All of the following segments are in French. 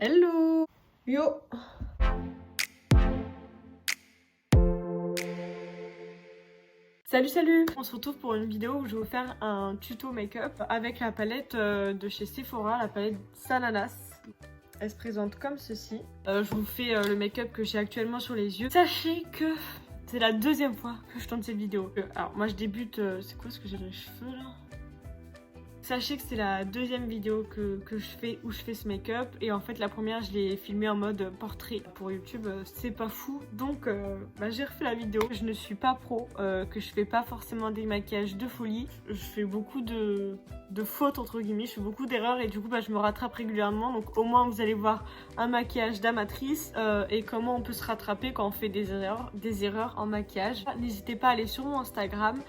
Hello! Yo! Salut! On se retrouve pour une vidéo où je vais vous faire un tuto make-up avec la palette de chez Sephora, la palette Sananas. Elle se présente comme ceci. Je vous fais le make-up que j'ai actuellement sur les yeux. Sachez que c'est la deuxième fois que je tourne cette vidéo. Alors moi je débute... c'est quoi ce que j'ai dans les cheveux là? Sachez que c'est la deuxième vidéo que je fais où je fais ce make-up. Et en fait la première je l'ai filmée en mode portrait pour YouTube, c'est pas fou. Donc j'ai refait la vidéo. Je ne suis pas pro, que je fais pas forcément des maquillages de folie. Je fais beaucoup de fautes entre guillemets, je fais beaucoup d'erreurs et du coup je me rattrape régulièrement. Donc au moins vous allez voir un maquillage d'amatrice et comment on peut se rattraper quand on fait des erreurs en maquillage. N'hésitez pas à aller sur mon Instagram,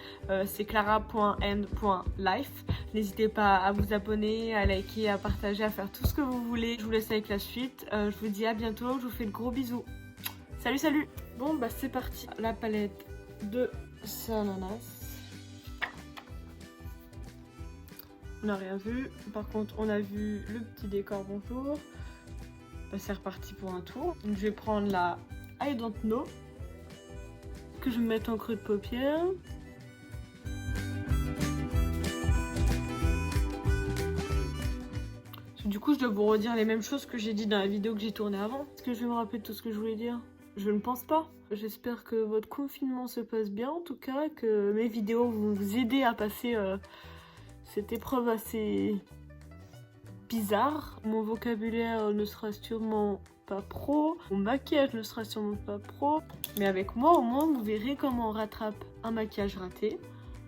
c'est clara.n.life. N'hésitez pas à vous abonner, à liker, à partager, à faire tout ce que vous voulez. Je vous laisse avec la suite. Je vous dis à bientôt. Je vous fais de gros bisous. Salut! Bon, c'est parti. La palette de Sananas. On n'a rien vu. Par contre, on a vu le petit décor bonjour. C'est reparti pour un tour. Donc, je vais prendre la I Don't Know que je vais mettre en creux de paupière. Du coup, je dois vous redire les mêmes choses que j'ai dit dans la vidéo que j'ai tournée avant. Est-ce que je vais me rappeler de tout ce que je voulais dire? Je ne pense pas. J'espère que votre confinement se passe bien, en tout cas, que mes vidéos vont vous aider à passer cette épreuve assez bizarre. Mon vocabulaire ne sera sûrement pas pro, mon maquillage ne sera sûrement pas pro, mais avec moi, au moins, vous verrez comment on rattrape un maquillage raté,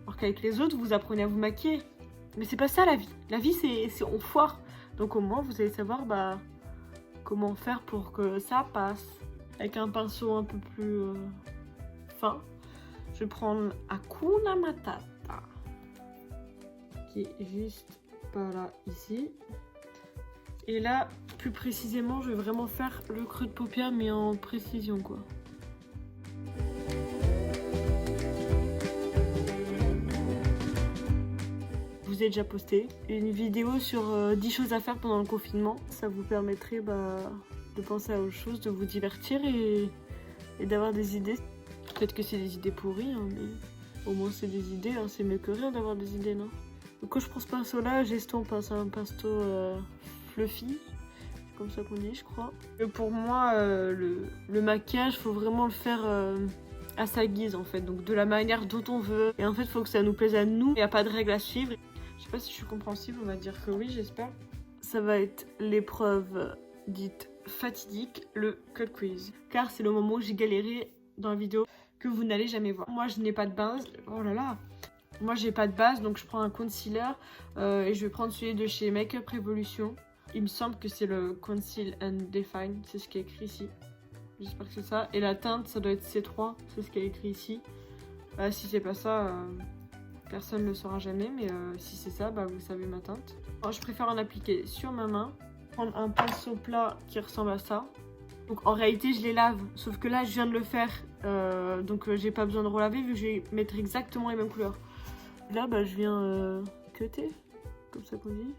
alors qu'avec les autres, vous apprenez à vous maquiller. Mais c'est pas ça la vie. La vie, c'est on foire. Donc au moins vous allez savoir comment faire pour que ça passe. Avec un pinceau un peu plus fin, je vais prendre Hakuna Matata, qui est juste par là, ici. Et là, plus précisément, je vais vraiment faire le creux de paupière, mais en précision quoi. Je vous ai déjà posté une vidéo sur 10 choses à faire pendant le confinement. Ça vous permettrait de penser à autre chose, de vous divertir et d'avoir des idées. Peut-être que c'est des idées pourries, hein, mais au moins c'est des idées, hein, c'est mieux que rien d'avoir des idées, non? Donc quand je prends ce pinceau là, j'estompe, c'est un pinceau fluffy, c'est comme ça qu'on dit je crois. Et pour moi, le maquillage, faut vraiment le faire à sa guise en fait, donc de la manière dont on veut. Et en fait, il faut que ça nous plaise à nous, il n'y a pas de règles à suivre. Je sais pas si je suis compréhensible, on va dire que oui, j'espère. Ça va être l'épreuve dite fatidique, le cut quiz. Car c'est le moment où j'ai galéré dans la vidéo que vous n'allez jamais voir. Moi, je n'ai pas de base. Oh là là! Moi, j'ai pas de base, donc je prends un concealer et je vais prendre celui de chez Makeup Revolution. Il me semble que c'est le Conceal and Define, c'est ce qui est écrit ici. J'espère que c'est ça. Et la teinte, ça doit être C3, c'est ce qui est écrit ici. Si c'est pas ça... personne ne le saura jamais, mais si c'est ça, vous savez ma teinte. Alors, je préfère en appliquer sur ma main, prendre un pinceau plat qui ressemble à ça. Donc en réalité, je les lave, sauf que là, je viens de le faire, donc j'ai pas besoin de relaver vu que je vais mettre exactement les mêmes couleurs. Là, je viens cutter, comme ça qu'on dit.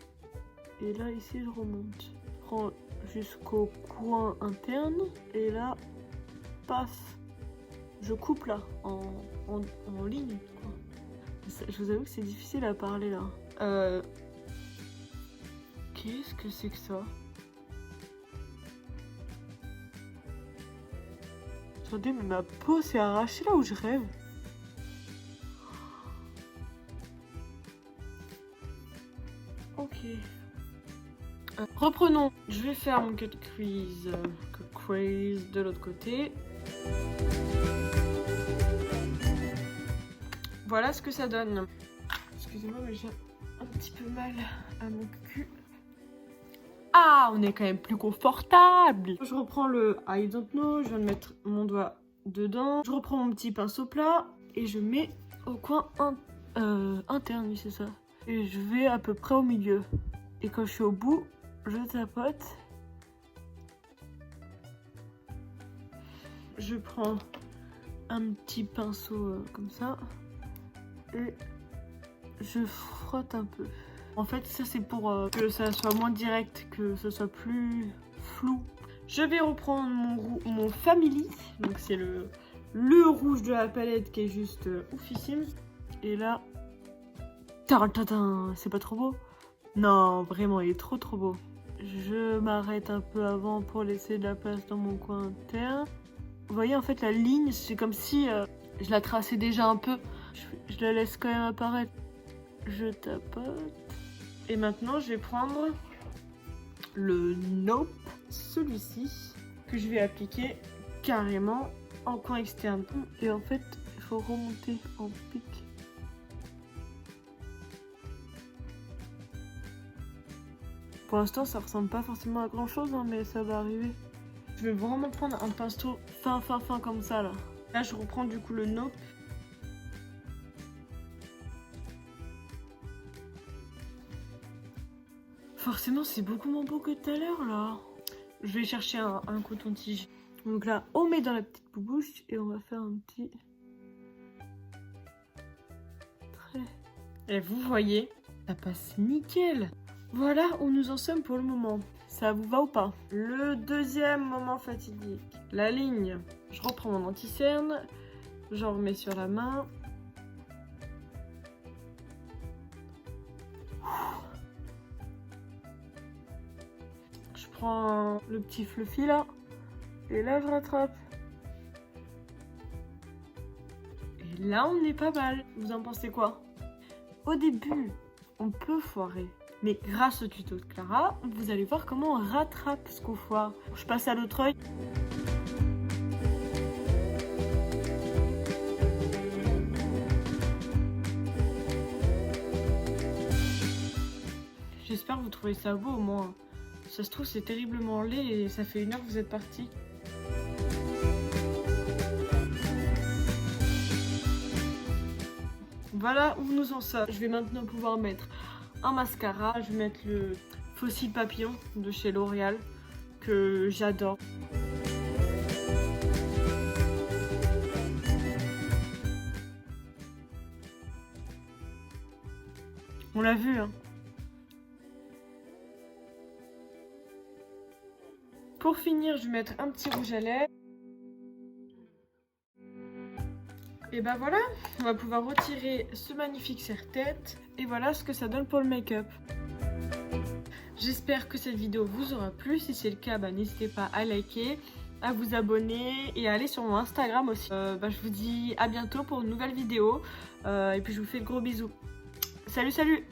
Et là, ici, je remonte. Je prends jusqu'au coin interne, et là, paf, je coupe là, en ligne, quoi. Je vous avoue que c'est difficile à parler là. Qu'est-ce que c'est que ça? Attendez, mais ma peau s'est arrachée là où je rêve. Ok. Reprenons. Je vais faire mon cut quiz de l'autre côté. Voilà ce que ça donne. Excusez-moi, mais j'ai un petit peu mal à mon cul. Ah, on est quand même plus confortable. Je reprends le I Don't Know, je viens de mettre mon doigt dedans. Je reprends mon petit pinceau plat et je mets au coin interne, oui c'est ça. Et je vais à peu près au milieu. Et quand je suis au bout, je tapote. Je prends un petit pinceau comme ça. Et je frotte un peu. En fait, ça c'est pour que ça soit moins direct, que ce soit plus flou. Je vais reprendre mon Family, donc c'est le rouge de la palette qui est juste oufissime. Et là, c'est pas trop beau? Non, vraiment, il est trop beau. Je m'arrête un peu avant pour laisser de la place dans mon coin interne. Vous voyez, en fait, la ligne, c'est comme si je la traçais déjà un peu. Je la laisse quand même apparaître. Je tapote. Et maintenant, je vais prendre le Nope, celui-ci, que je vais appliquer carrément en coin externe. Et en fait, il faut remonter en pic. Pour l'instant, ça ressemble pas forcément à grand chose, hein, mais ça va arriver. Je vais vraiment prendre un pinceau fin comme ça là. Là, je reprends du coup le Nope. Forcément, c'est beaucoup moins beau que tout à l'heure là. Je vais chercher un coton-tige. Donc là, on met dans la petite boubouche et on va faire un petit trait. Et vous voyez, ça passe nickel. Voilà où nous en sommes pour le moment. Ça vous va ou pas? Le deuxième moment fatidique. La ligne. Je reprends mon anti-cerne. J'en remets sur la main. Je prends le petit fluffy là. Et là, je rattrape. Et là, on est pas mal. Vous en pensez quoi? Au début, on peut foirer. Mais grâce au tuto de Clara, vous allez voir comment on rattrape ce qu'on foire. Je passe à l'autre œil. J'espère que vous trouvez ça beau au moins. Ça se trouve, c'est terriblement laid et ça fait 1 heure que vous êtes parti. Voilà où nous en sommes. Je vais maintenant pouvoir mettre un mascara. Je vais mettre le Fossile Papillon de chez L'Oréal que j'adore. On l'a vu, hein. Pour finir, je vais mettre un petit rouge à lèvres. Et ben voilà, on va pouvoir retirer ce magnifique serre-tête. Et voilà ce que ça donne pour le make-up. J'espère que cette vidéo vous aura plu. Si c'est le cas, n'hésitez pas à liker, à vous abonner et à aller sur mon Instagram aussi. Je vous dis à bientôt pour une nouvelle vidéo. Et puis je vous fais de gros bisous. Salut, salut!